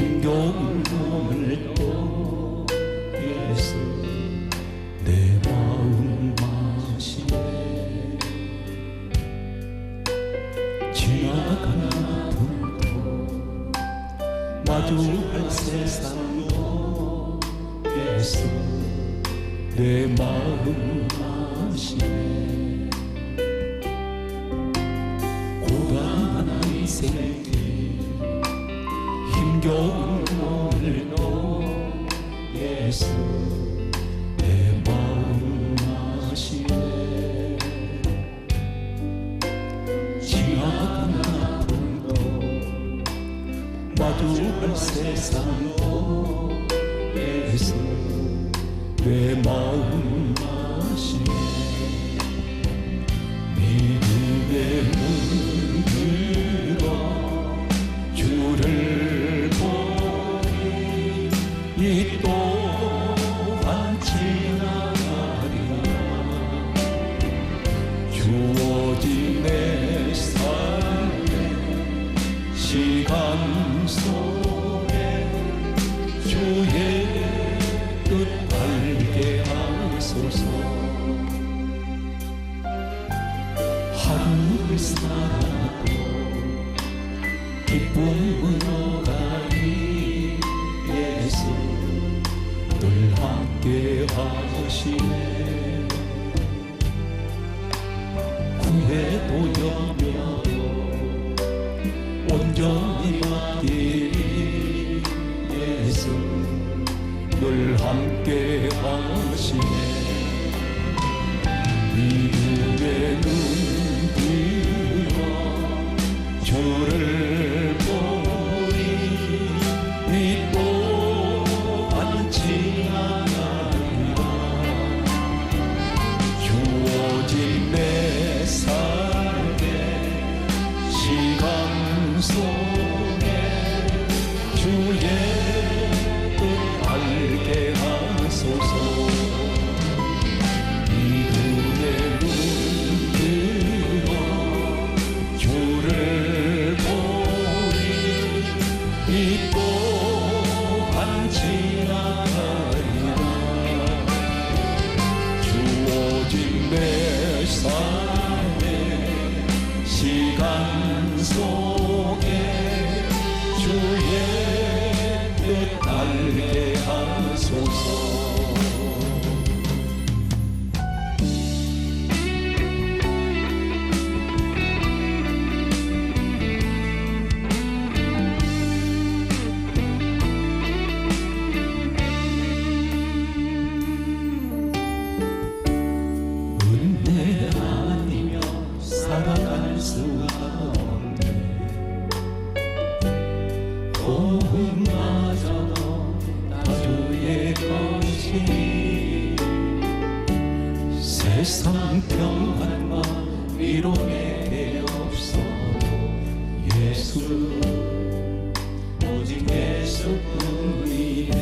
힘겨운 몸을 또 예수 내 마음 마시네. 지나간 아픔도 마주할 세상도 예수 내 마음 마시네. 고단한 인생길 힘겨운 오늘도 예수 내 마음 마시네. 지나간 아픔도 마주할 세상도 예수 내 마음 마시네. 믿음의 문 들어 주를 보니 이 또한 지나가리라. 주어진 내 삶의 시간 속에 주의 뜻 알게 하소서. 하루를 살아도 기쁨으로 가니 예수 늘 함께 하시네. 후회도 염려도 온전히 맡기니 예수 늘 함께 하시네. 믿음의 눈 들어 주를 보니 이 또한 지나가리라. 주어진 내 삶의 시간 속에 주의 뜻 알게 하소서. 믿음의 눈 들어 주를 보니 이 또한 지나가리라. 주어진 내 삶의 시간 속에 주의 뜻 알게 하소서. 은혜 아니면 살아갈 수가 없네. 도움마저도 다 주의 것이 세상 평안과 위로 내게 없어도 예수 오직 예수뿐이네.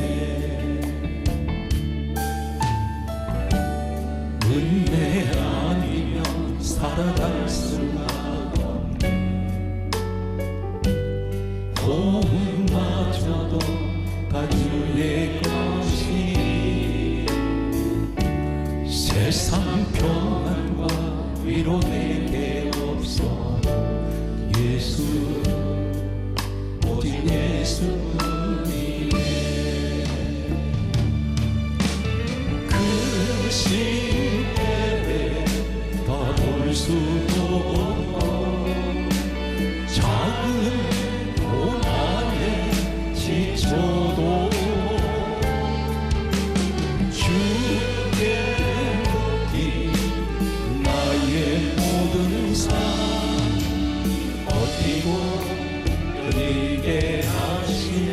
은혜 아니면 살아갈 수가 없네. 도움마저도 다 주의 것이 세상 평안과 위로 내게 없어도 예수 오직 예수뿐이네. 그 심패에 다 볼 수도 없고 작은 고난에 지쳐도 주께 묻기 나의 모든 삶 버티고 그리게 하시네.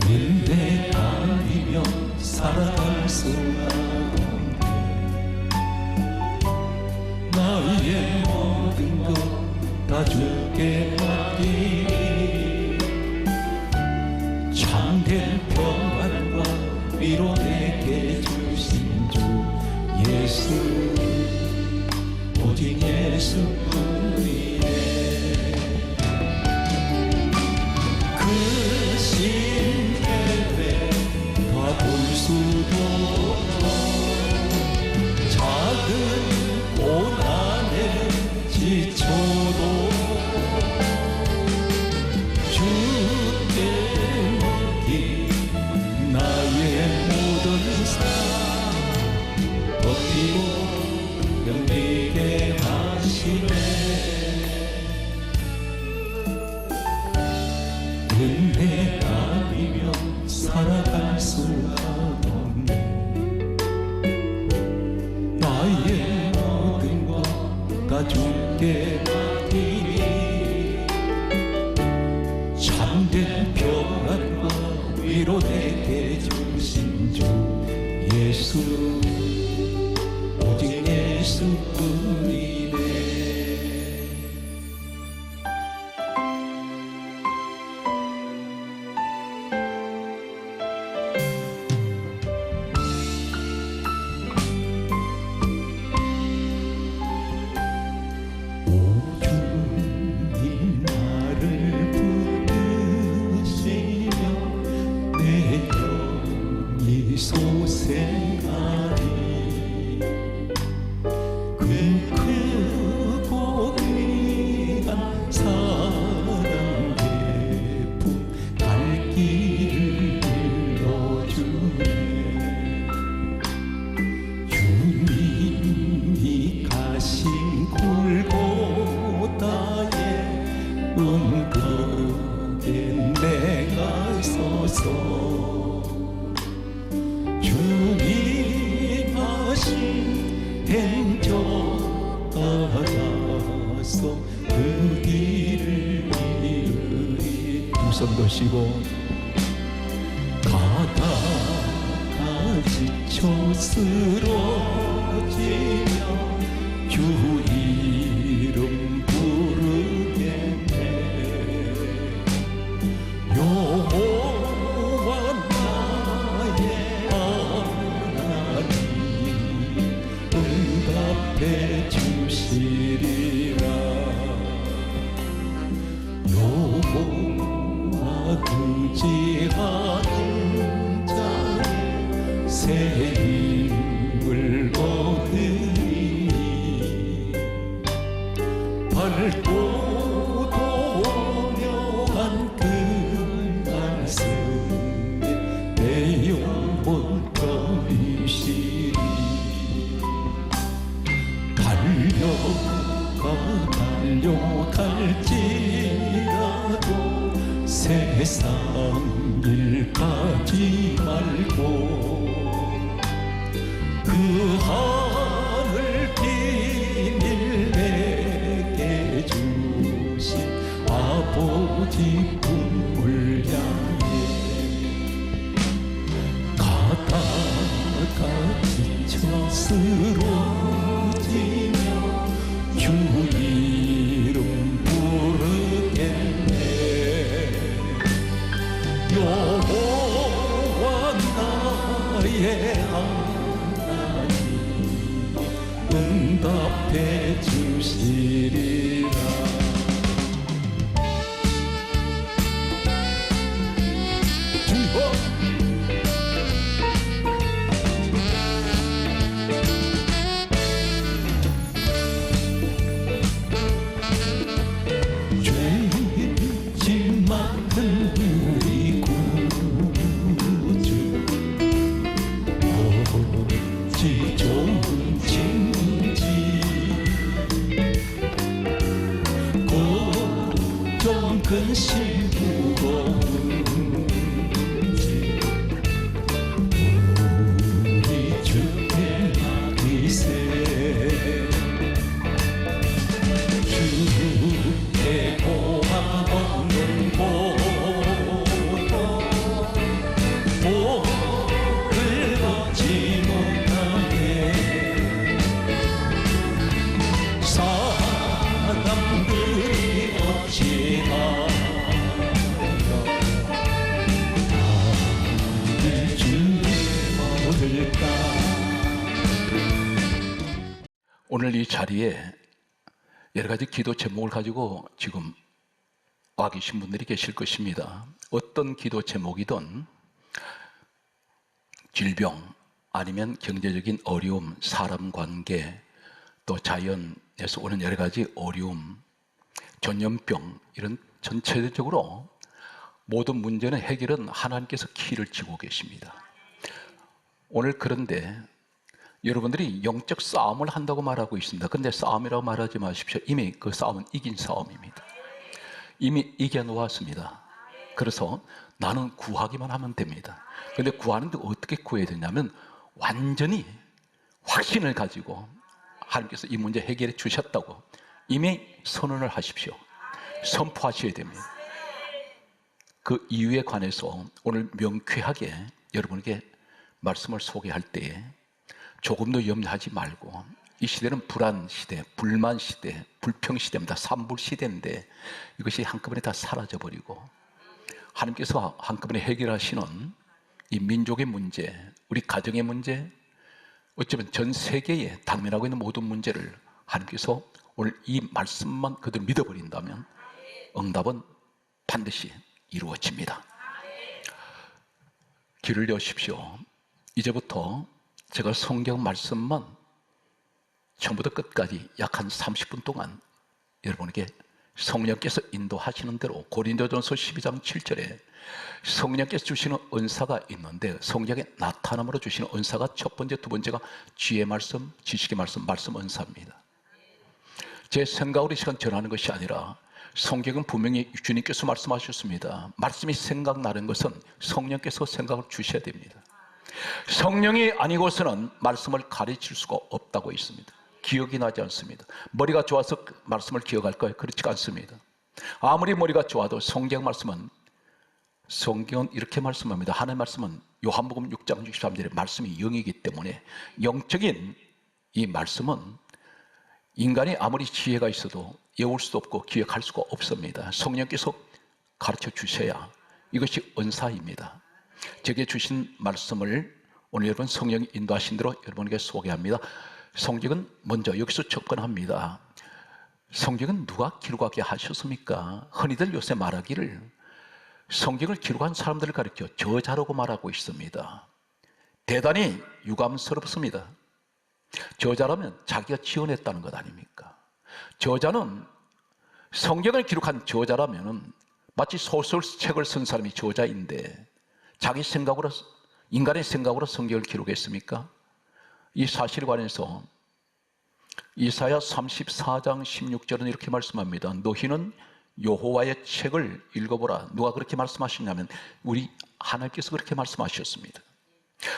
은혜 아니면 살아갈 수가 없네. 나의 모든 것 다 주께 맡기니 참된 평안과 위로 내게 주신 주 예수 오직 예수뿐이네. 지키고 견디게 하시네. 은혜 아니면 살아갈 수가 없네. 나의 모든 것 다 주께 맡기니 참된 평안과 위로 내게 주신 주 예수, 오직 예수뿐이네. 소생아리 그 크고 귀한 사랑 예쁜 갈 길을 일러주네. 주님이 가신 골고다에 은거된 내가 서서 주님 하신 행적 따라서 그 길을 이으리. 두 손 드시고 가다가 지쳐 쓰러지며 주 이름 부르겠네. 여호와 나의 응답해 주시리라. 여호와 의지하는 자의 새 힘을 얻으니 밝고 도명한 그 말씀에 내 영혼 떠이시리. 달려갈지라도 세상 일 가지 말고 그 하늘 비밀 내게 주신 아버지 품을 향해 가다가 지쳐 쓰러지며 주 이름 부르겠네. 여호와 나의 하나님 응답해 주시리라. 근심 무거운지 우리 주께 맡기세. 주께 고함 없는 보도 복을 얻지 못하네. 사람들이 어찌하여 오늘 이 자리에 여러 가지 기도 제목을 가지고 지금 와 계신 분들이 계실 것입니다. 어떤 기도 제목이든 질병 아니면 경제적인 어려움, 사람 관계, 또 자연에서 오는 여러 가지 어려움, 전염병, 이런 전체적으로 모든 문제는 해결은 하나님께서 키를 쥐고 계십니다. 오늘 그런데 여러분들이 영적 싸움을 한다고 말하고 있습니다. 그런데 싸움이라고 말하지 마십시오. 이미 그 싸움은 이긴 싸움입니다. 이미 이겨놓았습니다. 그래서 나는 구하기만 하면 됩니다. 그런데 구하는데 어떻게 구해야 되냐면 완전히 확신을 가지고 하나님께서 이 문제 해결해 주셨다고 이미 선언을 하십시오. 선포하셔야 됩니다. 그 이유에 관해서 오늘 명쾌하게 여러분에게 말씀을 소개할 때에 조금도 염려하지 말고, 이 시대는 불안 시대, 불만 시대, 불평 시대입니다. 산불 시대인데 이것이 한꺼번에 다 사라져버리고 하나님께서 한꺼번에 해결하시는 이 민족의 문제, 우리 가정의 문제, 어쩌면 전 세계에 당면하고 있는 모든 문제를 하나님께서 오늘 이 말씀만 그대로 믿어버린다면 응답은 반드시 이루어집니다. 귀를 여십시오. 이제부터 제가 성경 말씀만 처음부터 끝까지 약 한 30분 동안 여러분에게 성령께서 인도하시는 대로, 고린도전서 12장 7절에 성령께서 주시는 은사가 있는데 성령의 나타남으로 주시는 은사가 첫 번째, 두 번째가 지혜 말씀, 지식의 말씀, 말씀 은사입니다. 제 생각으로 이 시간 전하는 것이 아니라 성경은 분명히 주님께서 말씀하셨습니다. 말씀이 생각나는 것은 성령께서 생각을 주셔야 됩니다. 성령이 아니고서는 말씀을 가르칠 수가 없다고 있습니다. 기억이 나지 않습니다. 머리가 좋아서 말씀을 기억할까요? 그렇지 않습니다. 아무리 머리가 좋아도 성경 말씀은, 성경은 이렇게 말씀합니다. 하나님의 말씀은 요한복음 6장 63절에 말씀이 영이기 때문에 영적인 이 말씀은 인간이 아무리 지혜가 있어도 외울 수도 없고 기억할 수가 없습니다. 성령께서 가르쳐 주셔야 이것이 은사입니다. 제게 주신 말씀을 오늘 여러분 성령이 인도하신 대로 여러분에게 소개합니다. 성경은 먼저 여기서 접근합니다. 성경은 누가 기록하게 하셨습니까? 흔히들 요새 말하기를 성경을 기록한 사람들을 가리켜 저자라고 말하고 있습니다. 대단히 유감스럽습니다. 저자라면 자기가 지어냈다는 것 아닙니까? 저자는, 성경을 기록한 저자라면 마치 소설책을 쓴 사람이 저자인데 자기 생각으로, 인간의 생각으로 성경을 기록했습니까? 이 사실에 관해서 이사야 34장 16절은 이렇게 말씀합니다. 너희는 여호와의 책을 읽어보라. 누가 그렇게 말씀하셨냐면 우리 하나님께서 그렇게 말씀하셨습니다.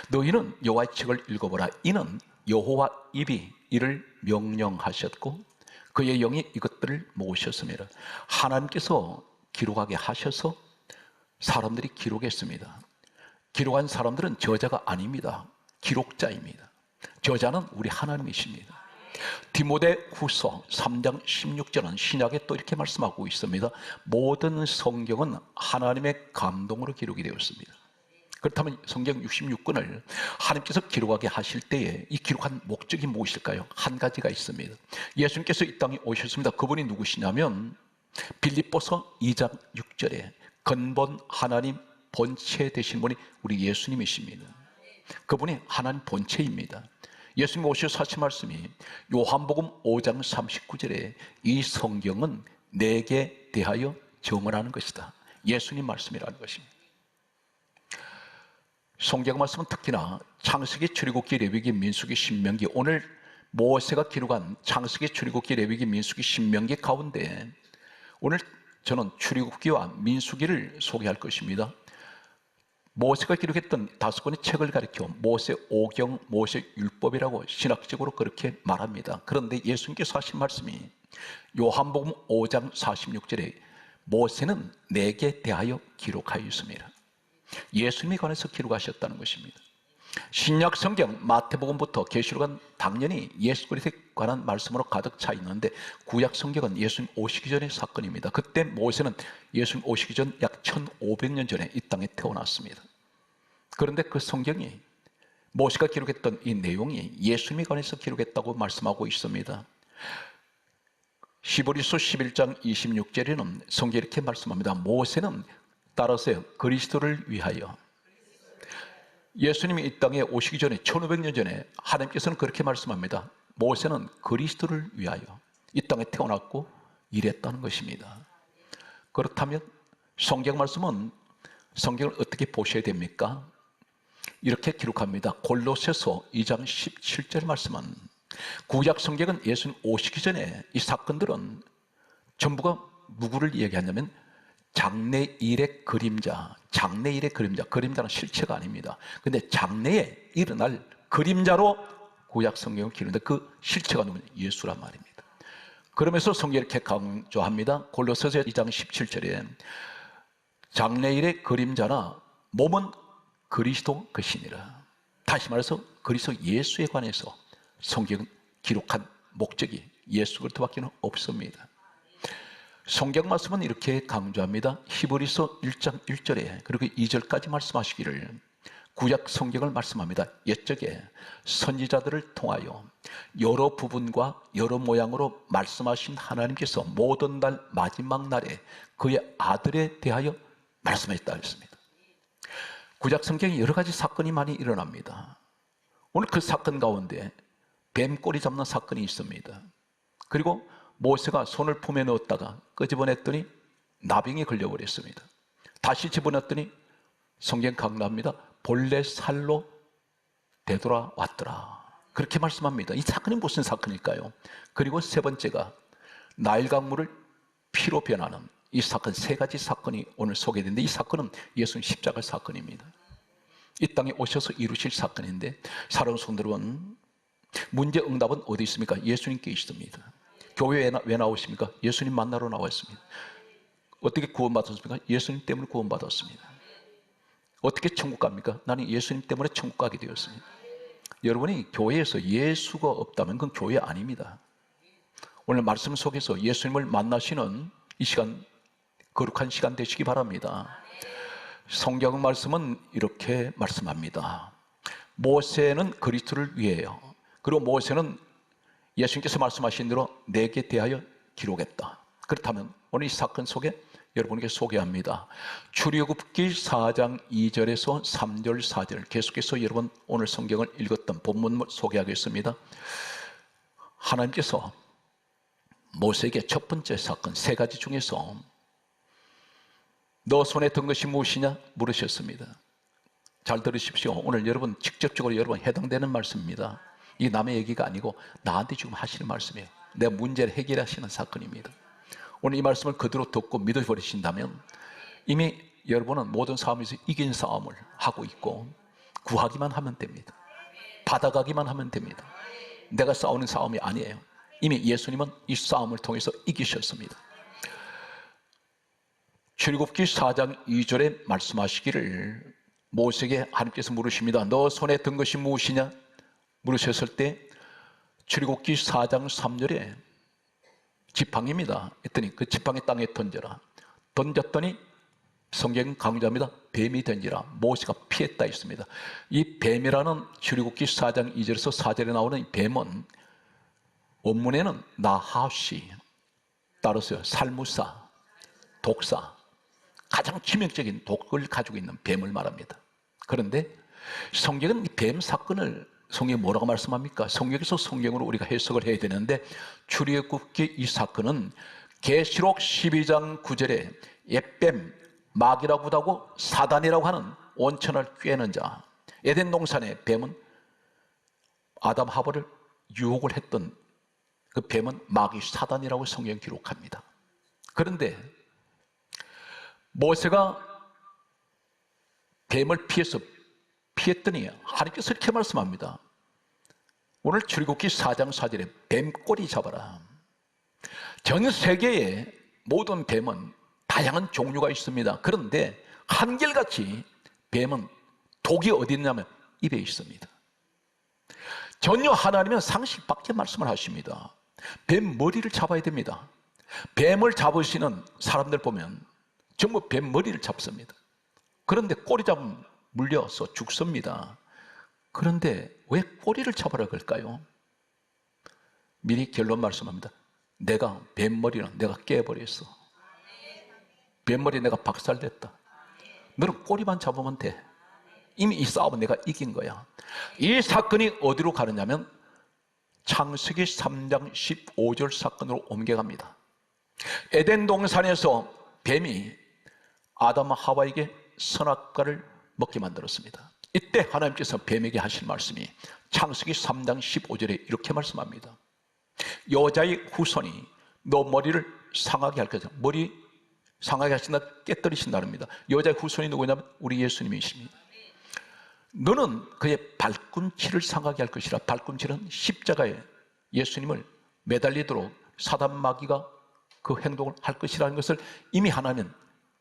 너희는 여호와의 책을 읽어보라. 이는 여호와 입이 이를 명령하셨고 그의 영이 이것들을 모으셨습니다. 하나님께서 기록하게 하셔서 사람들이 기록했습니다. 기록한 사람들은 저자가 아닙니다. 기록자입니다. 저자는 우리 하나님이십니다. 디모데 후서 3장 16절은 신약에 또 이렇게 말씀하고 있습니다. 모든 성경은 하나님의 감동으로 기록이 되었습니다. 그렇다면 성경 66권을 하나님께서 기록하게 하실 때에 이 기록한 목적이 무엇일까요? 한 가지가 있습니다. 예수님께서 이 땅에 오셨습니다. 그분이 누구시냐면 빌립보서 2장 6절에 근본 하나님 본체 되신 분이 우리 예수님이십니다. 그분이 하나님 본체입니다. 예수님 오셔서 하신 말씀이 요한복음 5장 39절에 이 성경은 내게 대하여 증언하는 것이다. 예수님 말씀이라는 것입니다. 성경 말씀은 특히나 창세기, 출애굽기, 레위기, 민수기, 신명기, 오늘 모세가 기록한 창세기, 출애굽기, 레위기, 민수기, 신명기 가운데 오늘 저는 출애굽기와 민수기를 소개할 것입니다. 모세가 기록했던 5권의 책을 가리켜 모세 오경, 모세 율법이라고 신학적으로 그렇게 말합니다. 그런데 예수님께서 하신 말씀이 요한복음 5장 46절에 모세는 내게 대하여 기록하였습니다. 예수님에 관해서 기록하셨다는 것입니다. 신약 성경 마태복음부터 계시록은 당연히 예수 그리스도에 관한 말씀으로 가득 차 있는데 구약 성경은 예수님 오시기 전의 사건입니다. 그때 모세는 예수님 오시기 전 약 1500년 전에 이 땅에 태어났습니다. 그런데 그 성경이 모세가 기록했던 이 내용이 예수님에 관해서 기록했다고 말씀하고 있습니다. 히브리서 11장 26절에는 성경이 이렇게 말씀합니다. 모세는 따라서요 그리스도를 위하여, 예수님이 이 땅에 오시기 전에 1500년 전에 하나님께서는 그렇게 말씀합니다. 모세는 그리스도를 위하여 이 땅에 태어났고 일했다는 것입니다. 그렇다면 성경 말씀은, 성경을 어떻게 보셔야 됩니까? 이렇게 기록합니다. 골로새서 2장 17절 말씀은 구약 성경은 예수님 오시기 전에 이 사건들은 전부가 누구를 이야기하냐면 장래일의 그림자, 장래일의 그림자, 그림자는 실체가 아닙니다. 근데 장래에 일어날 그림자로 구약 성경을 기록하는데 그 실체가 누구냐? 예수란 말입니다. 그러면서 성경이 이렇게 강조합니다. 골로새서 2장 17절에 장래일의 그림자나 몸은 그리스도 것이니라. 다시 말해서 그리스도 예수에 관해서 성경은 기록한 목적이 예수 그리스도밖에 없습니다. 성경 말씀은 이렇게 강조합니다. 히브리서 1장 1절에 그리고 2절까지 말씀하시기를 구약 성경을 말씀합니다. 옛적에 선지자들을 통하여 여러 부분과 여러 모양으로 말씀하신 하나님께서 모든 날 마지막 날에 그의 아들에 대하여 말씀했다 했습니다. 구약 성경에 여러 가지 사건이 많이 일어납니다. 오늘 그 사건 가운데 뱀꼬리 잡는 사건이 있습니다. 그리고 모세가 손을 품에 넣었다가 끄집어냈더니 나병이 걸려버렸습니다. 다시 집어넣었더니 성경 강조합니다. 본래 살로 되돌아왔더라. 그렇게 말씀합니다. 이 사건이 무슨 사건일까요? 그리고 세 번째가 나일 강물을 피로 변하는 이 사건, 세 가지 사건이 오늘 소개되는데 이 사건은 예수님 십자가 사건입니다. 이 땅에 오셔서 이루실 사건인데 사랑하는 성도 여러분, 문제 응답은 어디 있습니까? 예수님께 있습니다. 교회에 왜 나오십니까? 예수님 만나러 나왔습니다. 어떻게 구원받았습니까? 예수님 때문에 구원받았습니다. 어떻게 천국 갑니까? 나는 예수님 때문에 천국 가게 되었습니다. 여러분이 교회에서 예수가 없다면 그건 교회 아닙니다. 오늘 말씀 속에서 예수님을 만나시는 이 시간, 거룩한 시간 되시기 바랍니다. 성경 말씀은 이렇게 말씀합니다. 모세는 그리스도를 위해요. 그리고 모세는 예수님께서 말씀하신 대로 내게 대하여 기록했다. 그렇다면 오늘 이 사건 속에 여러분에게 소개합니다. 출애굽기 4장 2절에서 3절 4절 계속해서 여러분 오늘 성경을 읽었던 본문을 소개하겠습니다. 하나님께서 모세에게 첫 번째 사건 세 가지 중에서 너 손에 든 것이 무엇이냐 물으셨습니다. 잘 들으십시오. 오늘 여러분 직접적으로 여러분 해당되는 말씀입니다. 이 남의 얘기가 아니고 나한테 지금 하시는 말씀이에요. 내 문제를 해결하시는 사건입니다. 오늘 이 말씀을 그대로 듣고 믿어버리신다면 이미 여러분은 모든 싸움에서 이긴 싸움을 하고 있고 구하기만 하면 됩니다. 받아가기만 하면 됩니다. 내가 싸우는 싸움이 아니에요. 이미 예수님은 이 싸움을 통해서 이기셨습니다. 출애굽기 4장 2절에 말씀하시기를 모세에게 하나님께서 물으십니다. 너 손에 든 것이 무엇이냐 물으셨을 때 출애굽기 4장 3절에 지팡이입니다. 했더니 그 지팡이 땅에 던져라. 던졌더니 성경 강조합니다. 뱀이 던지라. 모세가 피했다 했습니다. 이 뱀이라는 출애굽기 4장 2절에서 4절에 나오는 이 뱀은 원문에는 나하시, 따라서 살무사, 독사, 가장 치명적인 독을 가지고 있는 뱀을 말합니다. 그런데 성경은 이 뱀 사건을 성경이 뭐라고 말씀합니까? 성경에서 성경으로 우리가 해석을 해야 되는데 출애굽기 이 사건은 계시록 12장 9절에 옛뱀, 마귀라고 하고 사단이라고 하는 온천을 꿰는 자, 에덴 동산의 뱀은 아담 하와를 유혹을 했던 그 뱀은 마귀 사단이라고 성경 기록합니다. 그런데 모세가 뱀을 피했더니 하나님께서 이렇게 말씀합니다. 오늘 출애굽기 4장 4절에 뱀꼬리 잡아라. 전 세계의 모든 뱀은 다양한 종류가 있습니다. 그런데 한결같이 뱀은 독이 어디 있냐면 입에 있습니다. 전혀 하나님은 상식밖에 말씀을 하십니다. 뱀 머리를 잡아야 됩니다. 뱀을 잡으시는 사람들 보면 전부 뱀 머리를 잡습니다. 그런데 꼬리 잡으면 물려서 죽습니다. 그런데 왜 꼬리를 잡으라 그럴까요? 미리 결론 말씀합니다. 내가 뱀머리는 내가 깨버렸어. 뱀머리 내가 박살냈다. 너는 꼬리만 잡으면 돼. 이미 이 싸움은 내가 이긴 거야. 이 사건이 어디로 가느냐면 창세기 3장 15절 사건으로 옮겨갑니다. 에덴 동산에서 뱀이 아담 하와에게 선악과를 먹게 만들었습니다. 이때 하나님께서 뱀에게 하실 말씀이 창세기 3장 15절에 이렇게 말씀합니다. 여자의 후손이 너 머리를 상하게 할 것이다. 머리 상하게 하신다, 깨뜨리신다랍니다. 여자의 후손이 누구냐면 우리 예수님이십니다. 너는 그의 발꿈치를 상하게 할 것이라. 발꿈치는 십자가에 예수님을 매달리도록 사단 마귀가 그 행동을 할 것이라는 것을 이미 하나님은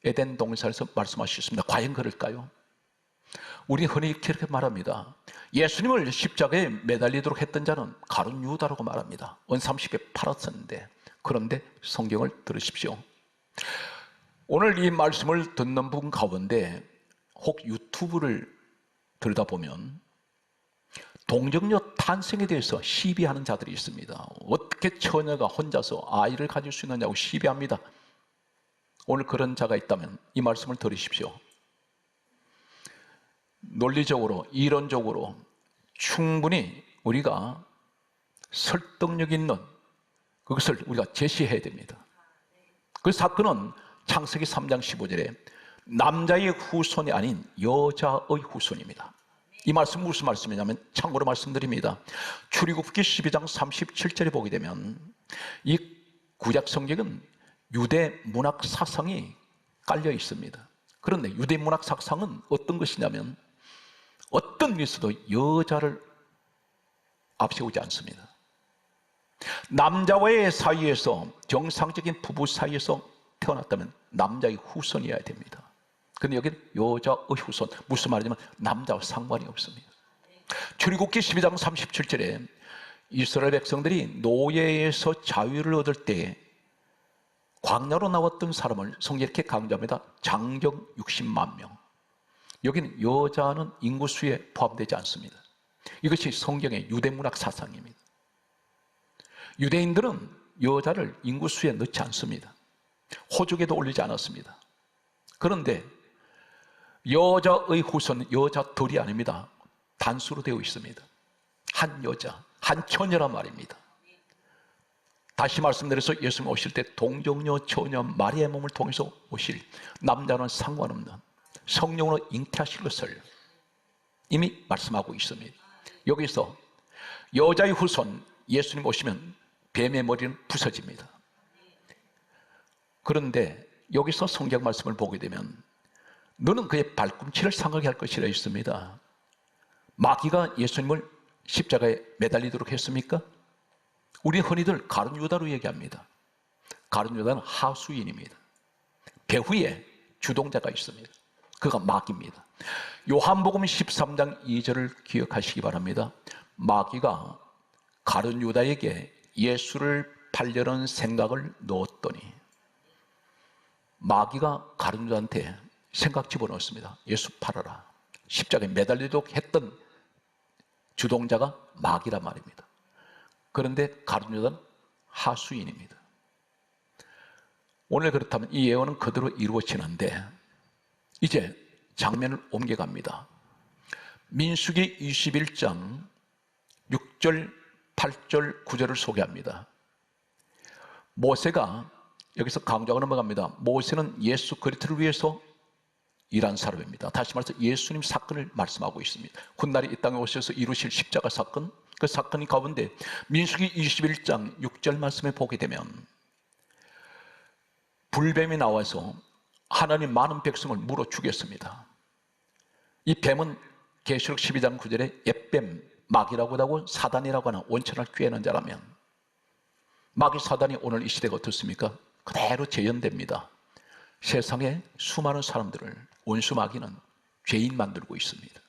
에덴 동산에서 말씀하셨습니다. 과연 그럴까요? 우리 흔히 이렇게 말합니다. 예수님을 십자가에 매달리도록 했던 자는 가룟 유다라고 말합니다. 은삼십에 팔았었는데, 그런데 성경을 들으십시오. 오늘 이 말씀을 듣는 분 가운데 혹 유튜브를 들여다보면 동정녀 탄생에 대해서 시비하는 자들이 있습니다. 어떻게 처녀가 혼자서 아이를 가질 수 있느냐고 시비합니다. 오늘 그런 자가 있다면 이 말씀을 들으십시오. 논리적으로, 이론적으로 충분히 우리가 설득력 있는 그것을 우리가 제시해야 됩니다. 그 사건은 창세기 3장 15절에 남자의 후손이 아닌 여자의 후손입니다. 이 말씀은 무슨 말씀이냐면, 참고로 말씀드립니다. 출애굽기 12장 37절에 보게 되면 이 구약 성경은 유대 문학 사상이 깔려 있습니다. 그런데 유대 문학 사상은 어떤 것이냐면 어떤 일에서도 여자를 앞세우지 않습니다. 남자와의 사이에서, 정상적인 부부 사이에서 태어났다면 남자의 후손이어야 됩니다. 근데 여기는 여자의 후손, 무슨 말이냐면 남자와 상관이 없습니다. 출애굽기 12장 37절에 이스라엘 백성들이 노예에서 자유를 얻을 때 광야로 나왔던 사람을 성경이 이렇게 강조합니다. 장정 60만 명. 여기는 여자는 인구수에 포함되지 않습니다. 이것이 성경의 유대문학 사상입니다. 유대인들은 여자를 인구수에 넣지 않습니다. 호적에도 올리지 않았습니다. 그런데 여자의 후손은 여자들이 아닙니다. 단수로 되어 있습니다. 한 여자, 한 처녀란 말입니다. 다시 말씀드려서 예수님 오실 때 동정녀 처녀 마리아의 몸을 통해서 오실, 남자는 상관없는 성령으로 잉태하실 것을 이미 말씀하고 있습니다. 여기서 여자의 후손 예수님 오시면 뱀의 머리는 부서집니다. 그런데 여기서 성경 말씀을 보게 되면 너는 그의 발꿈치를 상하게 할 것이라 있습니다. 마귀가 예수님을 십자가에 매달리도록 했습니까? 우리 흔히들 가룟 유다로 얘기합니다. 가룟 유다는 하수인입니다. 배후에 주동자가 있습니다. 그가 마귀입니다. 요한복음 13장 2절을 기억하시기 바랍니다. 마귀가 가룟 유다에게 예수를 팔려는 생각을 넣었더니 마귀가 가룟 유다한테 생각 집어넣었습니다. 예수 팔아라. 십자가에 매달리도록 했던 주동자가 마귀란 말입니다. 그런데 가룟 유다는 하수인입니다. 오늘 그렇다면 이 예언은 그대로 이루어지는데 이제 장면을 옮겨갑니다. 민수기 21장 6절, 8절, 9절을 소개합니다. 모세가 여기서 강조하고 넘어갑니다. 모세는 예수 그리스도를 위해서 일한 사람입니다. 다시 말해서 예수님 사건을 말씀하고 있습니다. 훗날에 이 땅에 오셔서 이루실 십자가 사건, 그 사건이 가운데 민수기 21장 6절 말씀에 보게 되면 불뱀이 나와서 하나님 많은 백성을 물어 죽였습니다. 이 뱀은 계시록 12장 9절에 옛뱀, 마귀라고 하고 사단이라고 하는 원천을 꾀는 자라면 마귀 사단이 오늘 이 시대가 어떻습니까? 그대로 재현됩니다. 세상에 수많은 사람들을 원수 마귀는 죄인 만들고 있습니다.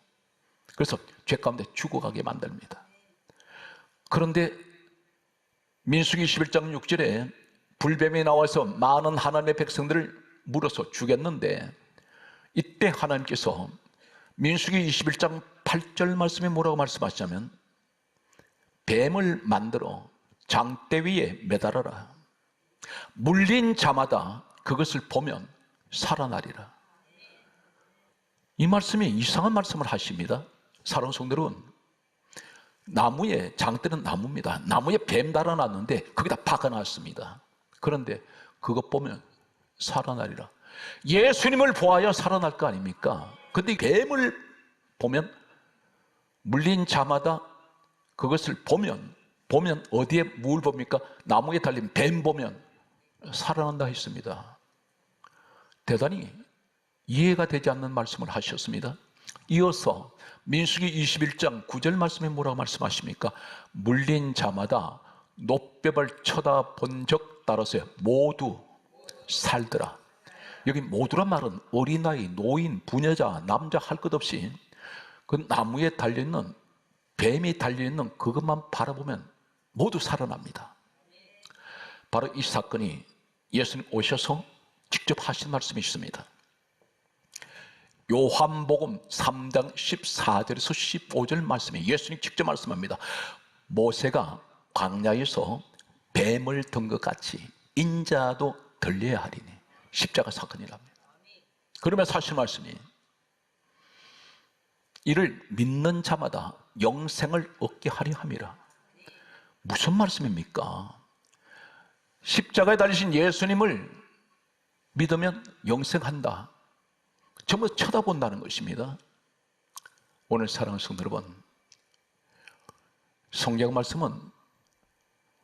그래서 죄 가운데 죽어가게 만듭니다. 그런데 민수기 21장 6절에 불뱀이 나와서 많은 하나님의 백성들을 물어서 죽였는데 이때 하나님께서 민수기 21장 8절 말씀에 뭐라고 말씀하시냐면 뱀을 만들어 장대 위에 매달아라. 물린 자마다 그것을 보면 살아나리라. 이 말씀이 이상한 말씀을 하십니다. 사랑하는 성도들은 나무에, 장대는 나무입니다. 나무에 뱀 달아놨는데 거기다 박아놨습니다. 그런데 그것 보면 살아나리라. 예수님을 보아야 살아날 거 아닙니까? 근데 뱀을 보면 물린 자마다 그것을 보면 어디에 뭘 봅니까? 나무에 달린 뱀 보면 살아난다 했습니다. 대단히 이해가 되지 않는 말씀을 하셨습니다. 이어서 민수기 21장 9절 말씀에 뭐라고 말씀하십니까? 물린 자마다 노뼈를 쳐다본 적 따라서 모두 살더라. 여기 모두란 말은 어린아이, 노인, 부녀자, 남자 할 것 없이 그 나무에 달려있는 뱀이 달려있는 그것만 바라보면 모두 살아납니다. 바로 이 사건이 예수님 오셔서 직접 하신 말씀이 있습니다. 요한복음 3장 14절에서 15절 말씀에 예수님 직접 말씀합니다. 모세가 광야에서 뱀을 든 것 같이 인자도 들려야 하리니 십자가 사건이랍니다. 그러면서 하신 말씀이 이를 믿는 자마다 영생을 얻게 하려 함이라. 무슨 말씀입니까? 십자가에 달리신 예수님을 믿으면 영생한다. 전부 쳐다본다는 것입니다. 오늘 사랑하는 성도 여러분, 성경 말씀은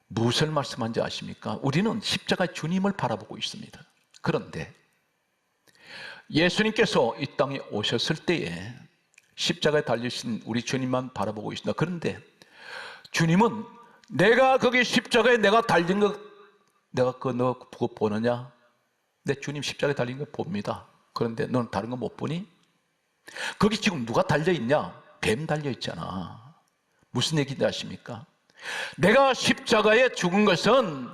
무엇을 말씀한지 아십니까? 우리는 십자가 주님을 바라보고 있습니다. 그런데 예수님께서 이 땅에 오셨을 때에 십자가에 달리신 우리 주님만 바라보고 있습니다. 그런데 주님은 내가 거기 십자가에 내가 달린 거 내가 너 그거 보느냐? 내 주님 십자가에 달린 거 봅니다. 그런데 너는 다른 거 못 보니? 거기 지금 누가 달려있냐? 뱀 달려있잖아. 무슨 얘기인지 아십니까? 내가 십자가에 죽은 것은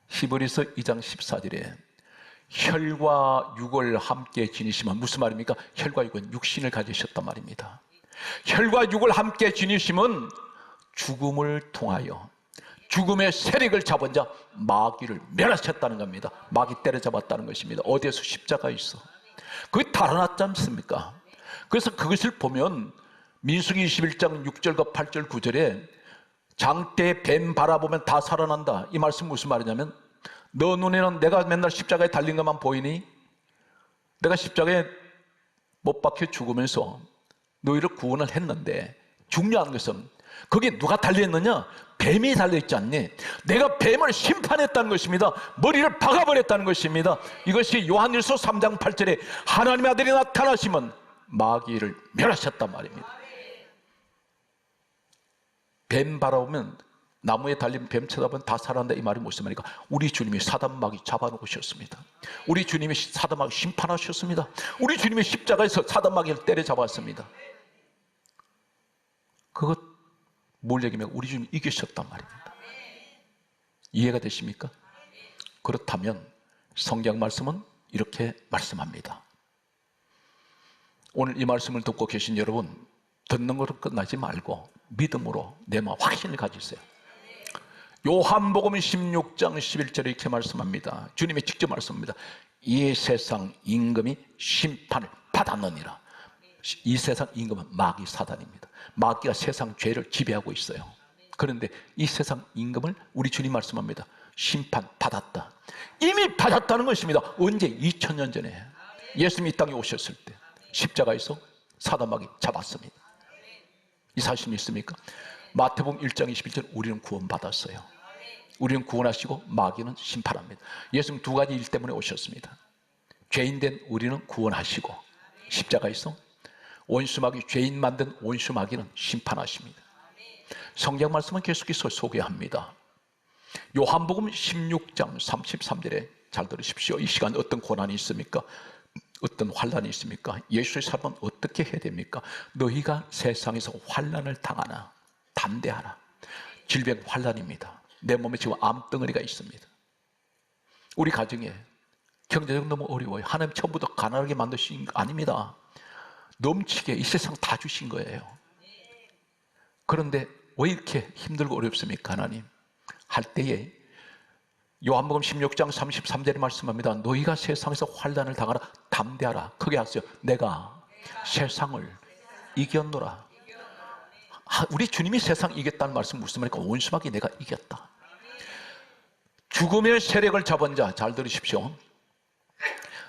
히브리서 2장 14절에 혈과 육을 함께 지니시면 무슨 말입니까? 혈과 육은 육신을 가지셨단 말입니다. 혈과 육을 함께 지니심은 죽음을 통하여 죽음의 세력을 잡은 자 마귀를 멸하셨다는 겁니다. 마귀 때려잡았다는 것입니다. 어디에서 십자가에 있어? 그게 달아났지 않습니까? 그래서 그것을 보면 민수기 21장 6절과 8절 9절에 장대에 뱀 바라보면 다 살아난다. 이 말씀 무슨 말이냐면 너 눈에는 내가 맨날 십자가에 달린 것만 보이니? 내가 십자가에 못 박혀 죽으면서 너희를 구원을 했는데 중요한 것은 거기에 누가 달려있느냐? 뱀이 달려있지 않니? 내가 뱀을 심판했다는 것입니다. 머리를 박아버렸다는 것입니다. 이것이 요한일서 3장 8절에 하나님의 아들이 나타나시면 마귀를 멸하셨단 말입니다. 뱀 바라보면 나무에 달린 뱀 쳐다보면 다 살아난다. 이 말이 무슨 말입니까? 우리 주님이 사단 마귀 잡아놓으셨습니다. 우리 주님이 사단 마귀 심판하셨습니다. 우리 주님이 십자가에서 사단 마귀를 때려잡았습니다. 그것 뭘 얘기하면 우리 주님이 이기셨단 말입니다. 이해가 되십니까? 그렇다면 성경 말씀은 이렇게 말씀합니다. 오늘 이 말씀을 듣고 계신 여러분, 듣는 것으로 끝나지 말고 믿음으로 내 마음 확신을 가지세요. 요한복음 16장 11절에 이렇게 말씀합니다. 주님이 직접 말씀합니다. 이 세상 임금이 심판을 받았느니라. 이 세상 임금은 마귀 사단입니다. 마귀가 세상 죄를 지배하고 있어요. 그런데 이 세상 임금을 우리 주님 말씀합니다. 심판 받았다. 이미 받았다는 것입니다. 언제? 2000년 전에 예수님이 이 땅에 오셨을 때 십자가에서 사단 마귀 잡았습니다. 이 사실 믿습니까? 마태복음 1장 21절 우리는 구원받았어요. 우리는 구원하시고 마귀는 심판합니다. 예수님 두 가지 일 때문에 오셨습니다. 죄인된 우리는 구원하시고 십자가에서 원수 마귀, 죄인 만든 원수 마귀는 심판하십니다. 성경 말씀은 계속해서 소개합니다. 요한복음 16장 33절에 잘 들으십시오. 이 시간 어떤 고난이 있습니까? 어떤 환난이 있습니까? 예수의 사람은 어떻게 해야 됩니까? 너희가 세상에서 환난을 당하나 담대하라. 질병 환난입니다. 내 몸에 지금 암덩어리가 있습니다. 우리 가정에 경제적으로 너무 어려워요. 하나님 처음부터 가난하게 만드신 거 아닙니다. 넘치게 이 세상 다 주신 거예요. 그런데 왜 이렇게 힘들고 어렵습니까? 하나님 할 때에 요한복음 16장 33절에 말씀합니다. 너희가 세상에서 환난을 당하라 담대하라. 크게 하세요. 내가 세상을 이겼노라. 우리 주님이 세상 이겼다는 말씀 무슨 말입니까? 원수마귀 내가 이겼다. 죽음의 세력을 잡은 자 잘 들으십시오.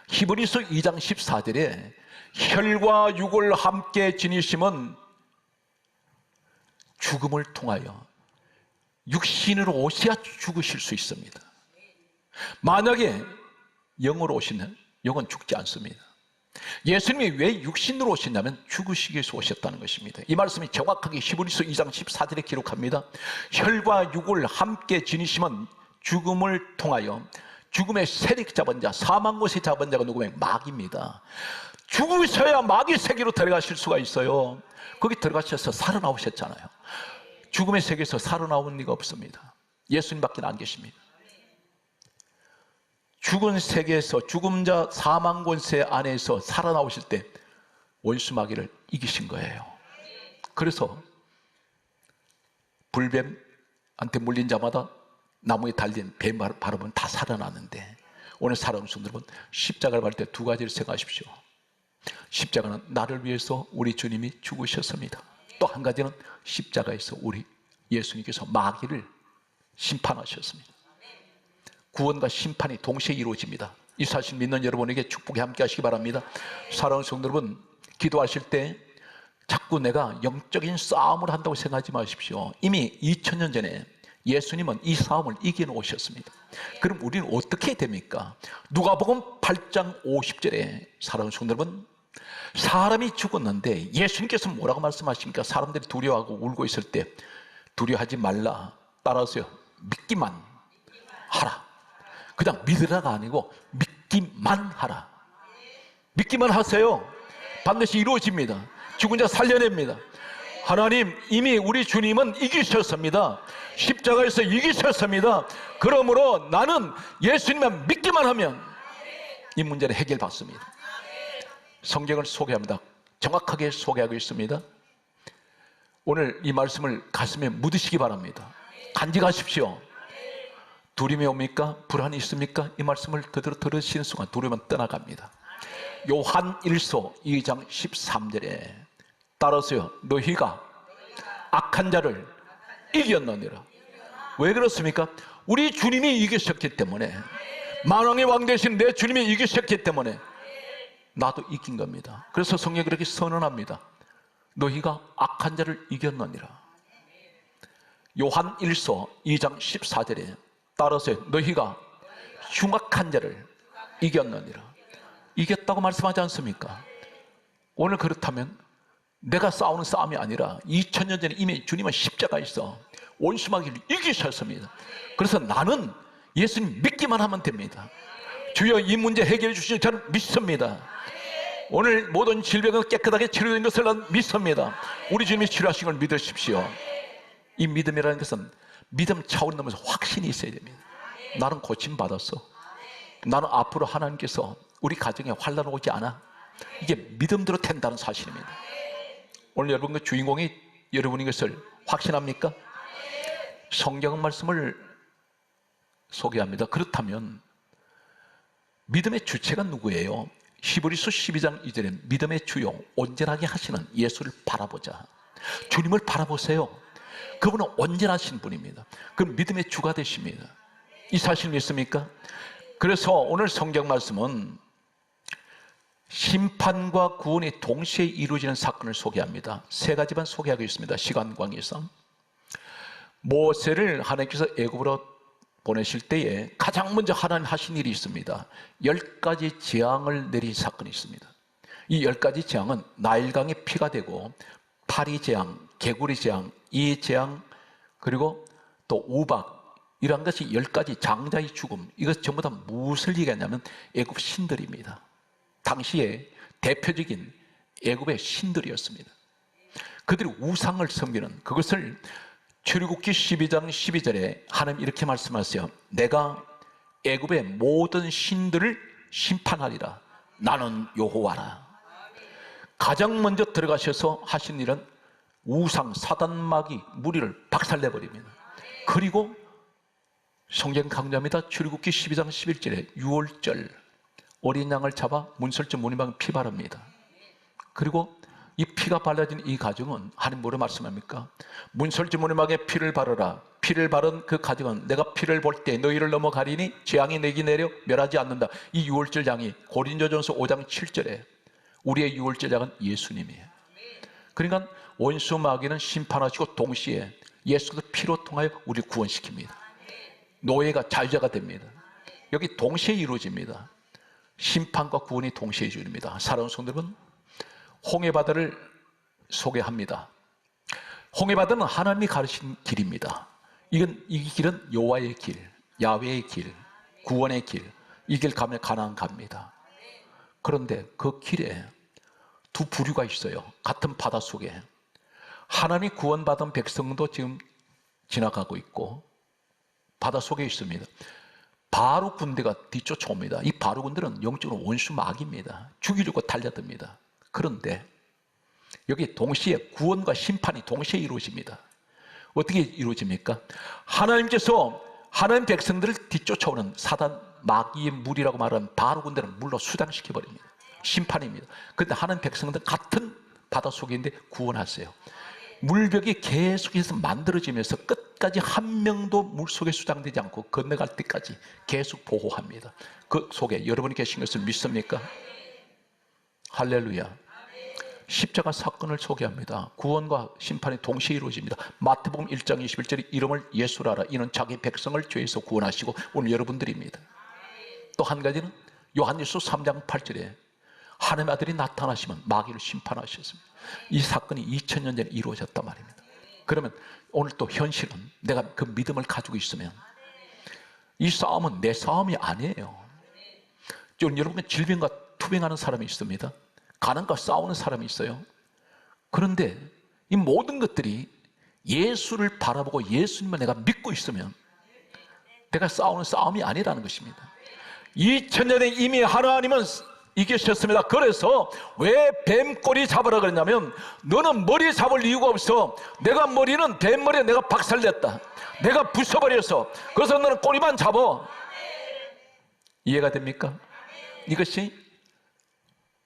히브리서 2장 14절에 혈과 육을 함께 지니심은 죽음을 통하여 육신으로 오셔야 죽으실 수 있습니다. 만약에 영으로 오시면 영은 죽지 않습니다. 예수님이 왜 육신으로 오셨냐면 죽으시기 위해서 오셨다는 것입니다. 이 말씀이 정확하게 히브리서 2장 14절에 기록합니다. 혈과 육을 함께 지니심은 죽음을 통하여 죽음의 세력 잡은 자, 사망 곳에 잡은 자가 누구면 마귀입니다. 죽으셔야 마귀 세계로 들어가실 수가 있어요. 거기 들어가셔서 살아나오셨잖아요. 죽음의 세계에서 살아나온 리가 없습니다. 예수님밖에 안 계십니다. 죽은 세계에서 죽음자 사망 권세 안에서 살아나오실 때 원수 마귀를 이기신 거예요. 그래서 불뱀한테 물린 자마다 나무에 달린 뱀 바라보면 다 살아나는데, 오늘 사랑하는 성도들 여러분, 십자가를 밟을 때 두 가지를 생각하십시오. 십자가는 나를 위해서 우리 주님이 죽으셨습니다. 또 한 가지는 십자가에서 우리 예수님께서 마귀를 심판하셨습니다. 구원과 심판이 동시에 이루어집니다. 이 사실 믿는 여러분에게 축복이 함께 하시기 바랍니다. 사랑하는 성도 여러분, 기도하실 때 자꾸 내가 영적인 싸움을 한다고 생각하지 마십시오. 이미 2000년 전에 예수님은 이 싸움을 이겨놓으셨습니다. 그럼 우리는 어떻게 됩니까? 누가복음 8장 50절에 사랑하는 성도 여러분, 사람이 죽었는데 예수님께서 뭐라고 말씀하십니까? 사람들이 두려워하고 울고 있을 때 두려워하지 말라, 따라서요, 믿기만 하라. 그냥 믿으라가 아니고 믿기만 하라. 믿기만 하세요. 반드시 이루어집니다. 죽은 자 살려냅니다. 하나님, 이미 우리 주님은 이기셨습니다. 십자가에서 이기셨습니다. 그러므로 나는 예수님만 믿기만 하면 이 문제를 해결받습니다. 성경을 소개합니다. 정확하게 소개하고 있습니다. 오늘 이 말씀을 가슴에 묻으시기 바랍니다. 간직하십시오. 두려움이 옵니까? 불안이 있습니까? 이 말씀을 그대로 들으시는 순간 두려움은 떠나갑니다. 요한 1서 2장 13절에 따라서요, 너희가 악한 자를 이겼느니라. 왜 그렇습니까? 우리 주님이 이기셨기 때문에, 만왕의 왕 되신 내 주님이 이기셨기 때문에 나도 이긴 겁니다. 그래서 성경이 그렇게 선언합니다. 너희가 악한 자를 이겼느니라. 요한 1서 2장 14절에 따라서 너희가 흉악한 자를 이겼느니라. 이겼다고 말씀하지 않습니까? 오늘 그렇다면 내가 싸우는 싸움이 아니라 2000년 전에 이미 주님은 십자가에서 원수마귀를 이기셨습니다. 그래서 나는 예수님 믿기만 하면 됩니다. 주여, 이 문제 해결해 주시니 저는 믿습니다. 오늘 모든 질병은 깨끗하게 치료된 것을 난 믿습니다. 우리 주님이 치료하신 걸 믿으십시오. 이 믿음이라는 것은 믿음 차원을 넘어서 확신이 있어야 됩니다. 나는 고침받았어. 나는 앞으로 하나님께서 우리 가정에 환난 오지 않아. 이게 믿음대로 된다는 사실입니다. 오늘 여러분과 주인공이 여러분인 것을 확신합니까? 성경 말씀을 소개합니다. 그렇다면 믿음의 주체가 누구예요? 히브리서 12장 2절에 믿음의 주요 온전하게 하시는 예수를 바라보자. 주님을 바라보세요. 그분은 온전하신 분입니다. 그럼 믿음의 주가 되십니다. 이 사실 믿습니까? 그래서 오늘 성경 말씀은 심판과 구원이 동시에 이루어지는 사건을 소개합니다. 세 가지만 소개하고 있습니다. 시간 관계상. 모세를 하나님께서 애굽으로 보내실 때에 가장 먼저 하나님 하신 일이 있습니다. 10가지 재앙을 내린 사건이 있습니다. 이 10가지 재앙은 나일강의 피가 되고 파리 재앙, 개구리 재앙, 이 재앙, 그리고 또 우박, 이런 것이 10가지 장자의 죽음. 이것 전부 다 무엇을 얘기하냐면 애굽 신들입니다. 당시에 대표적인 애굽의 신들이었습니다. 그들이 우상을 섬기는, 그것을 출애굽기 12장 12절에 하나님 이렇게 말씀하세요. 내가 애굽의 모든 신들을 심판하리라. 나는 여호와라. 가장 먼저 들어가셔서 하신 일은 우상, 사단마귀, 무리를 박살내버립니다. 그리고 성경 강조합니다. 출애굽기 12장 11절에 유월절 어린 양을 잡아 문설주 문이방 피 바릅니다. 그리고 이 피가 발라진 이 가정은 하나님 뭐로 말씀합니까? 문설주 문이방에 피를 바르라. 피를 바른 그 가정은 내가 피를 볼 때 너희를 넘어가리니 재앙이 내게 내려 멸하지 않는다. 이 유월절 장이 고린도전서 5장 7절에 우리의 유월제자는 예수님이에요. 그러니까 원수 마귀는 심판하시고 동시에 예수의 피로 통하여 우리를 구원시킵니다. 노예가 자유자가 됩니다. 여기 동시에 이루어집니다. 심판과 구원이 동시에 이루어집니다. 사랑하는 성도 여러분, 홍해바다를 소개합니다. 홍해바다는 하나님이 가르친 길입니다. 이 길은 여호와의 길, 야훼의 길, 구원의 길. 이 길 가면 가나안 갑니다. 그런데 그 길에 두 부류가 있어요. 같은 바다 속에 하나님 구원받은 백성도 지금 지나가고 있고 바다 속에 있습니다. 바로 군대가 뒤쫓아옵니다. 이 바로 군대는 영적으로 원수 마귀입니다. 죽이려고 달려듭니다. 그런데 여기 동시에 구원과 심판이 동시에 이루어집니다. 어떻게 이루어집니까? 하나님께서 하나님 백성들을 뒤쫓아오는 사단 마귀의 무리라고 말하는 바로 군대는 물로 수장시켜버립니다. 심판입니다. 그런데 하나님 백성들 같은 바다 속에 있는데 구원하세요. 물벽이 계속해서 만들어지면서 끝까지 한 명도 물속에 수장되지 않고 건너갈 때까지 계속 보호합니다. 그 속에 여러분이 계신 것을 믿습니까? 할렐루야. 십자가 사건을 소개합니다. 구원과 심판이 동시에 이루어집니다. 마태복음 1장 21절에 이름을 예수라 하라. 이는 자기 백성을 죄에서 구원하시고 오늘 여러분들입니다. 또 한 가지는 요한일서 3장 8절에 하나님의 아들이 나타나시면 마귀를 심판하셨습니다. 이 사건이 2000년 전에 이루어졌단 말입니다. 그러면 오늘 또 현실은 내가 그 믿음을 가지고 있으면 이 싸움은 내 싸움이 아니에요. 여러분 질병과 투병하는 사람이 있습니다. 가난과 싸우는 사람이 있어요. 그런데 이 모든 것들이 예수를 바라보고 예수님을 내가 믿고 있으면 내가 싸우는 싸움이 아니라는 것입니다. 2000년에 이미 하나님은 이기셨습니다. 그래서 왜 뱀꼬리 잡으라 그랬냐면 너는 머리 잡을 이유가 없어. 내가 머리는 뱀머리에 내가 박살냈다. 내가 부숴버려서 그래서 너는 꼬리만 잡아. 이해가 됩니까? 이것이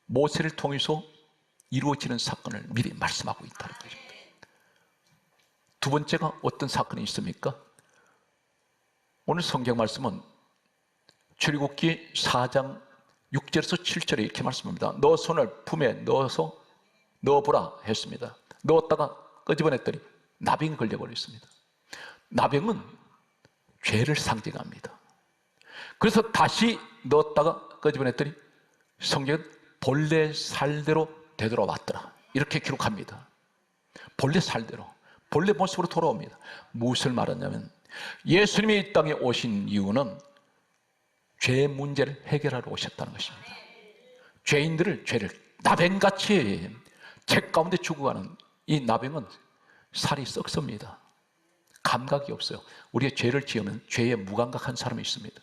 모세를 통해서 이루어지는 사건을 미리 말씀하고 있다는 것입니다. 두 번째가 어떤 사건이 있습니까? 오늘 성경 말씀은 출애굽기 4장 6절에서 7절에 이렇게 말씀합니다. 너 손을 품에 넣어서 넣어보라 했습니다. 넣었다가 끄집어냈더니 나병이 걸려버렸습니다. 나병은 죄를 상징합니다. 그래서 다시 넣었다가 끄집어냈더니 성경은 본래 살대로 되돌아왔더라 이렇게 기록합니다. 본래 살대로, 본래 모습으로 돌아옵니다. 무엇을 말하냐면 예수님이 이 땅에 오신 이유는 죄 문제를 해결하러 오셨다는 것입니다. 죄인들을 죄를 나병같이 책 가운데 죽어가는 이 나병은 살이 썩습니다. 감각이 없어요. 우리가 죄를 지으면 죄에 무감각한 사람이 있습니다.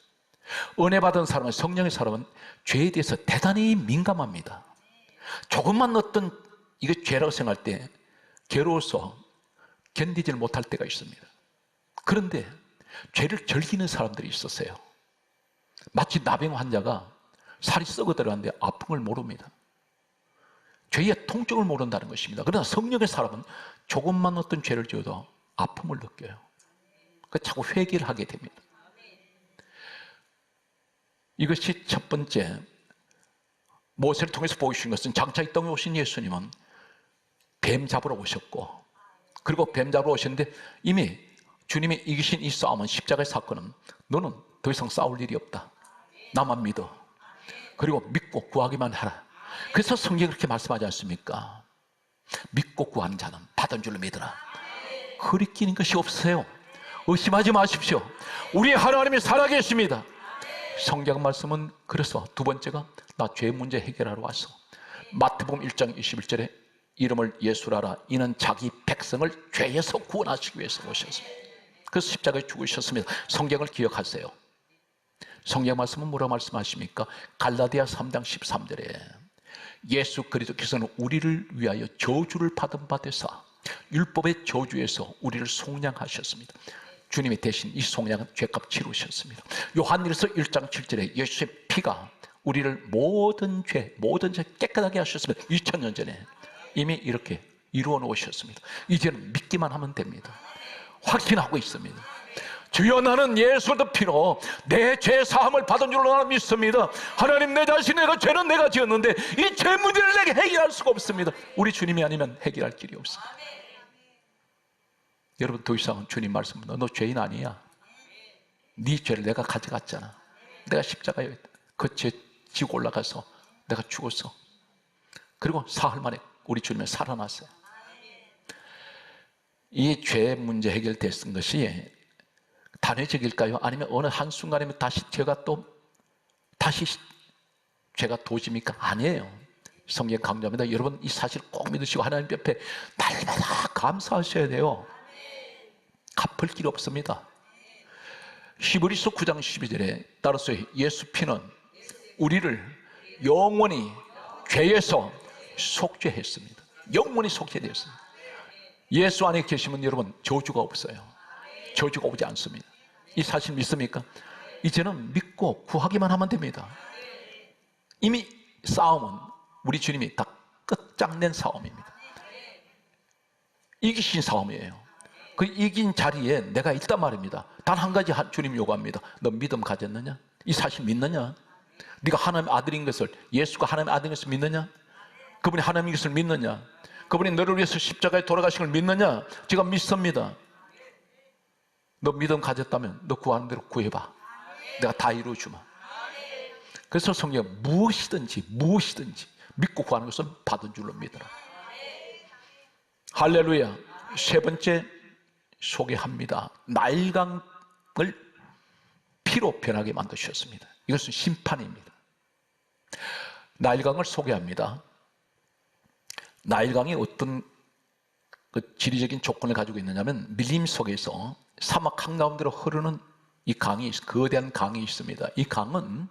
은혜 받은 사람은, 성령의 사람은 죄에 대해서 대단히 민감합니다. 조금만 어떤 이게 죄라고 생각할 때 괴로워서 견디질 못할 때가 있습니다. 그런데 죄를 즐기는 사람들이 있었어요. 마치 나병 환자가 살이 썩어 들어가는데 아픔을 모릅니다. 죄의 통증을 모른다는 것입니다. 그러나 성령의 사람은 조금만 어떤 죄를 지어도 아픔을 느껴요. 그래서 자꾸 회개를 하게 됩니다. 이것이 첫 번째, 모세를 통해서 보여주신 것은 장차 이 땅에 오신 예수님은 뱀 잡으러 오셨고, 그리고 뱀 잡으러 오셨는데 이미 주님이 이기신 이 싸움은, 십자가의 사건은 너는 더 이상 싸울 일이 없다. 나만 믿어. 그리고 믿고 구하기만 하라. 그래서 성경이 그렇게 말씀하지 않습니까? 믿고 구하는 자는 받은 줄로 믿으라. 흐리끼는 것이 없어요. 의심하지 마십시오. 우리 하나님이 살아계십니다. 성경 말씀은 그래서 두 번째가 나 죄 문제 해결하러 왔어. 마태복음 1장 21절에 이름을 예수라라. 이는 자기 백성을 죄에서 구원하시기 위해서 오셨습니다. 그래서 십자가에 죽으셨습니다. 성경을 기억하세요. 성경 말씀은 뭐라고 말씀하십니까? 갈라디아 3장 13절에 예수 그리스도께서는 우리를 위하여 저주를 받은 바 되사 율법의 저주에서 우리를 속량하셨습니다. 주님이 대신 이 속량은 죄값 치르셨습니다. 요한일서 1장 7절에 예수의 피가 우리를 모든 죄 깨끗하게 하셨습니다. 2000년 전에 이미 이렇게 이루어 놓으셨습니다. 이제는 믿기만 하면 됩니다. 확신하고 있습니다. 주여 나는 예수 그리스도 피로 내 죄 사함을 받은 줄로 나는 믿습니다. 하나님 내 자신 내가 죄는 내가 지었는데 이 죄 문제를 내게 해결할 수가 없습니다. 우리 주님이 아니면 해결할 길이 없습니다. 여러분 더 이상은 주님 말씀입니다. 너 죄인 아니야. 네 죄를 내가 가져갔잖아. 내가 십자가에 그 죄 지고 올라가서 내가 죽었어. 그리고 사흘 만에 우리 주님은 살아났어요. 이 죄 문제 해결됐은 것이 단회적일까요? 아니면 어느 한순간이면 다시 죄가 도집니까? 아니에요. 성경 강조합니다. 여러분 이 사실 꼭 믿으시고 하나님 옆에 날마다 감사하셔야 돼요. 갚을 길 없습니다. 히브리서 9장 12절에 따라서 예수 피는 우리를 영원히 죄에서 속죄했습니다. 영원히 속죄되었습니다. 예수 안에 계시면 여러분 저주가 없어요. 저주가 오지 않습니다. 이 사실 믿습니까? 이제는 믿고 구하기만 하면 됩니다. 이미 싸움은 우리 주님이 다 끝장낸 싸움입니다. 이기신 싸움이에요. 그 이긴 자리에 내가 있단 말입니다. 단 한 가지 주님 요구합니다. 너 믿음 가졌느냐? 이 사실 믿느냐? 네가 하나님의 아들인 것을, 예수가 하나님의 아들인 것을 믿느냐? 그분이 하나님인 것을 믿느냐? 그분이 너를 위해서 십자가에 돌아가신 걸 믿느냐? 제가 믿습니다. 너 믿음 가졌다면 너 구하는 대로 구해봐. 내가 다 이루어주마. 그래서 성경 무엇이든지 믿고 구하는 것은 받은 줄로 믿어라. 할렐루야. 세 번째 소개합니다. 나일강을 피로 변하게 만드셨습니다. 이것은 심판입니다. 나일강을 소개합니다. 나일강이 어떤 지리적인 조건을 가지고 있느냐면 밀림 속에서 사막 한가운데로 흐르는 이 강이, 거대한 강이 있습니다. 이 강은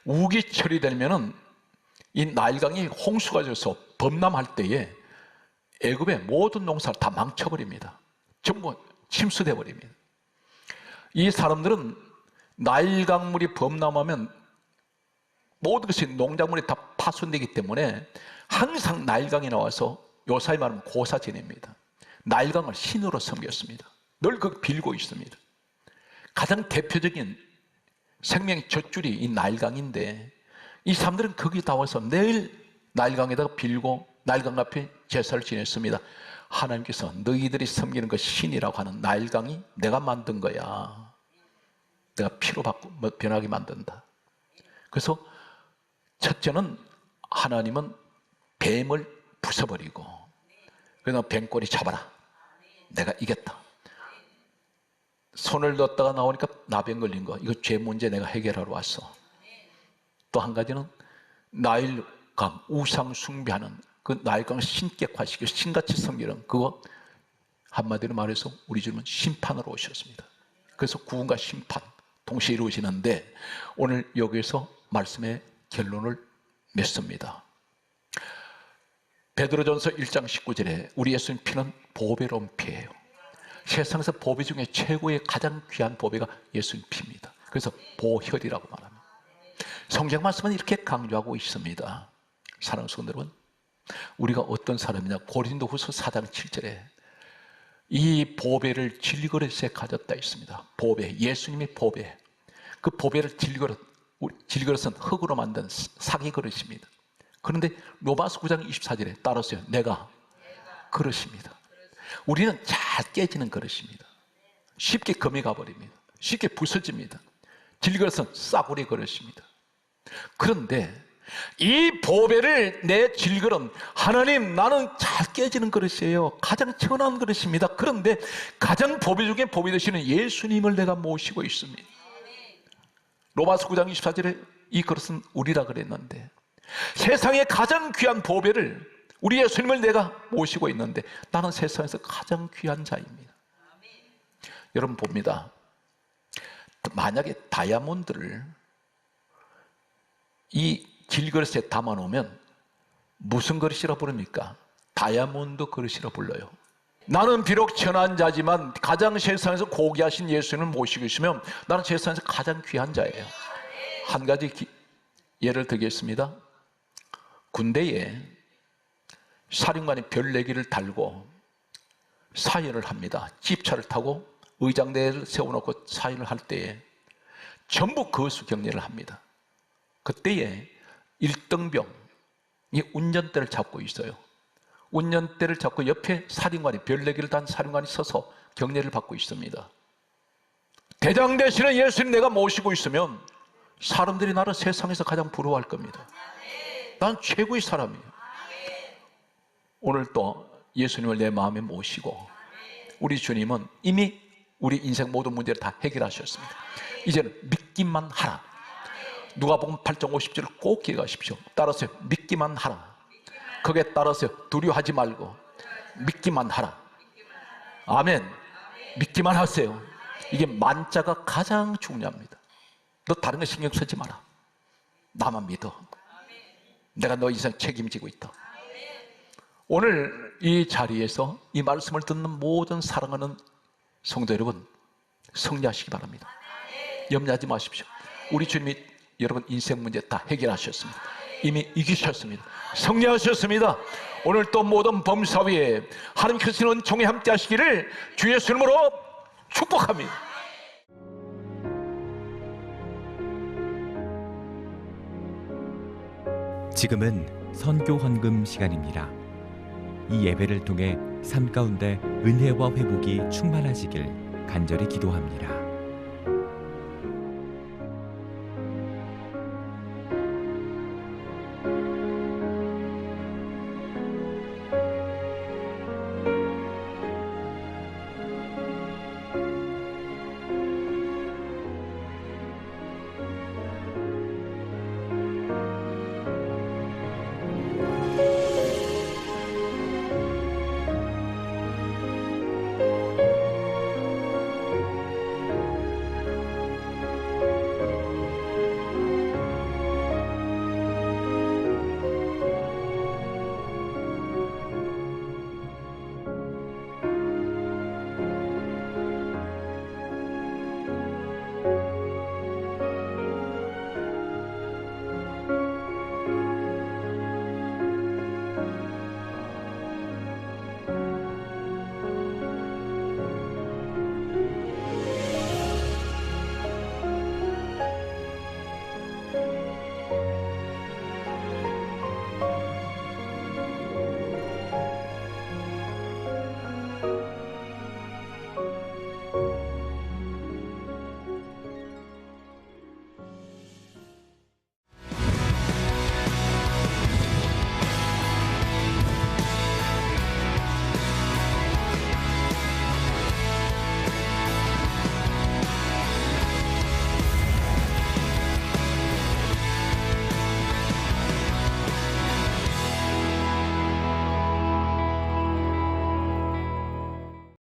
우기철이 되면은 이 나일강이 홍수가 져서 범람할 때에 애굽의 모든 농사를 다 망쳐버립니다. 전부 침수돼 버립니다. 이 사람들은 나일강물이 범람하면 모든 것이 농작물이 다 파손되기 때문에 항상 나일강에 나와서 요사이 말하면 고사 지냅니다. 나일강을 신으로 섬겼습니다. 늘 그 빌고 있습니다. 가장 대표적인 생명의 젖줄이 이 나일강인데 이 사람들은 거기 나와서 매일 나일강에다가 빌고 나일강 앞에 제사를 지냈습니다. 하나님께서 너희들이 섬기는 그 신이라고 하는 나일강이 내가 만든 거야. 내가 피로 변하게 만든다. 그래서 첫째는 하나님은 뱀을 부숴버리고 그래서 뱀꼬리 잡아라. 내가 이겼다. 손을 넣었다가 나오니까 나병 걸린 거. 이거 죄 문제 내가 해결하러 왔어. 또 한 가지는 나일강 우상 숭배하는 그 나일강을 신격화시켜 신같이 섬기는 그거 한마디로 말해서 우리 주님은 심판으로 오셨습니다. 그래서 구원과 심판 동시에 이루어지는데 오늘 여기에서 말씀의 결론을 맺습니다. 베드로전서 1장 19절에 우리 예수님 피는 보배로운 피예요. 세상에서 보배 중에 최고의 가장 귀한 보배가 예수님 피입니다. 그래서 보혈이라고 말합니다. 성경 말씀은 이렇게 강조하고 있습니다. 사랑하는 성도 여러분, 우리가 어떤 사람이냐? 고린도후서 4장 7절에 이 보배를 질그릇에 가졌다 있습니다. 보배, 예수님의 보배. 그 보배를 질그릇은 흙으로 만든 사기 그릇입니다. 그런데 로마서 9장 24절에 따라서요, 내가 그릇입니다. 우리는 잘 깨지는 그릇입니다. 쉽게 금이 가버립니다. 쉽게 부서집니다. 질그릇은 싸구려 그릇입니다. 그런데 이 보배를 내 질그릇, 하나님 나는 잘 깨지는 그릇이에요. 가장 천한 그릇입니다. 그런데 가장 보배 중에 보배 되시는 예수님을 내가 모시고 있습니다. 로마서 9장 24절에 이 그릇은 우리라 그랬는데 세상에 가장 귀한 보배를 우리 예수님을 내가 모시고 있는데 나는 세상에서 가장 귀한 자입니다. 여러분 봅니다. 만약에 다이아몬드를 이 질그릇에 담아놓으면 무슨 그릇이라 부릅니까? 다이아몬드 그릇이라 불러요. 나는 비록 천한 자지만 가장 세상에서 고귀하신 예수님을 모시고 있으면 나는 세상에서 가장 귀한 자예요. 한 가지 예를 들겠습니다. 군대에 사령관이 별 4개를 달고 사열을 합니다. 집차를 타고 의장대를 세워놓고 사인을 할 때에 전부 거수 경례를 합니다. 그때에 일등병이 운전대를 잡고 있어요. 운전대를 잡고 옆에 사령관이, 별내기를 단 사령관이 서서 경례를 받고 있습니다. 대장 되시는 예수님 내가 모시고 있으면 사람들이 나를 세상에서 가장 부러워할 겁니다. 난 최고의 사람이에요. 오늘 또 예수님을 내 마음에 모시고 우리 주님은 이미 우리 인생 모든 문제를 다 해결하셨습니다. 이제는 믿기만 하라. 누가복음 8장 50절을 꼭 기억하십시오. 따라서 믿기만 하라. 거기에 따라서 두려워하지 말고 믿기만 하라. 아멘. 믿기만 하세요. 이게 만자가 가장 중요합니다. 너 다른 거 신경 쓰지 마라. 나만 믿어. 내가 너 인생 책임지고 있다. 오늘 이 자리에서 이 말씀을 듣는 모든 사랑하는 성도 여러분, 승리하시기 바랍니다. 염려하지 마십시오. 우리 주님이 여러분 인생 문제 다 해결하셨습니다. 이미 이기셨습니다. 승리하셨습니다. 오늘 또 모든 범사 위에 하나님께서 은총에 함께 하시기를 주 예수 이름으로 축복합니다. 지금은 선교 헌금 시간입니다. 이 예배를 통해 삶 가운데 은혜와 회복이 충만하시길 간절히 기도합니다.